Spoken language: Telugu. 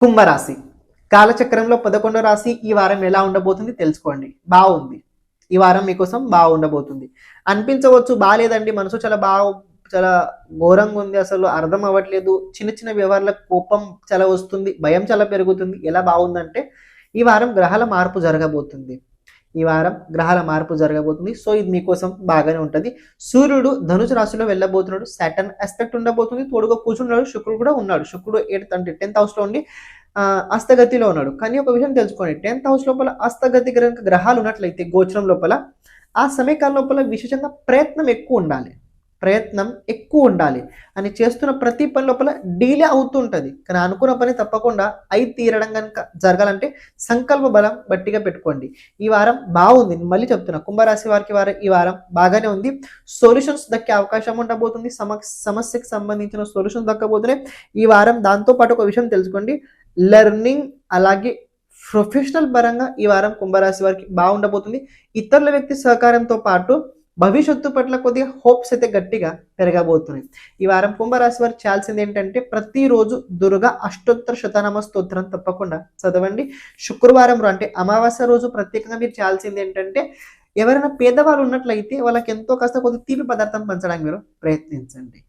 కుంభరాశి కాలచక్రంలో 11వ రాశి ఈ వారం ఎలా ఉండబోతుంది తెలుసుకోండి. బాగుంది. ఈ వారం మీకోసం బాగుండబోతుంది. అనిపించవచ్చు బాలేదండి, మనసు చాలా ఘోరంగా ఉంది, అసలు అర్థం అవ్వట్లేదు, చిన్న చిన్న వ్యవహారాలకు కోపం చాలా వస్తుంది, భయం చాలా పెరుగుతుంది. ఎలా బాగుందంటే ఈ వారం గ్రహాల మార్పు జరగబోతుంది. ఈ వారం గ్రహాల మార్పు జరగబోతుంది. సో ఇది మీకోసం బాగానే ఉంటుంది. సూర్యుడు ధనుసు రాశిలో వెళ్ళబోతున్నాడు. సాటర్న్ ఆస్పెక్ట్ ఉండబోతుంది. తోడుగా కూర్చున్నాడు. శుక్రుడు కూడా ఉన్నాడు. శుక్రుడు 10th హౌస్ లో ఉండి అస్తగతిలో ఉన్నాడు. కానీ ఒక విషయం తెలుసుకోండి, 10th హౌస్ లోపల అస్తగతి గ్రహాలు ఉన్నట్లయితే గోచరం లోపల ఆ సమయకాలం లోపల విశేషంగా ప్రయత్నం ఎక్కువ ఉండాలి అని చేస్తున్న ప్రతి పని లోపల డీలే అవుతుంటుంది. కానీ అనుకున్న పని తప్పకుండా అయి తీరడం కనుక జరగాలంటే సంకల్ప బలం గట్టిగా పెట్టుకోండి. ఈ వారం బాగుంది. మళ్ళీ చెప్తున్నా, కుంభరాశి వారికి ఈ వారం బాగానే ఉంది. సొల్యూషన్స్ దక్కే అవకాశం ఉండబోతుంది. సమస్యకు సంబంధించిన సొల్యూషన్స్ దక్కబోతున్నాయి ఈ వారం. దాంతోపాటు ఒక విషయం తెలుసుకోండి, లెర్నింగ్ అలాగే ప్రొఫెషనల్ పరంగా ఈ వారం కుంభరాశి వారికి బాగుండబోతుంది. ఇతరుల వ్యక్తి సహకారంతో పాటు భవిష్యత్తు పట్ల కొద్దిగా హోప్స్ అయితే గట్టిగా పెరగబోతున్నాయి. ఈ వారం కుంభరాశి వారు చేయాల్సింది ఏంటంటే ప్రతిరోజు దుర్గా అష్టోత్తర శతనామ స్తోత్రం తప్పకుండా చదవండి. శుక్రవారం అంటే అమావాస్య రోజు ప్రత్యేకంగా మీరు చేయాల్సింది ఏంటంటే ఎవరైనా పేదవాళ్ళు ఉన్నట్లయితే వాళ్ళకి ఎంతో కాస్త కొద్ది తీపి పదార్థం పంచడానికి మీరు ప్రయత్నించండి.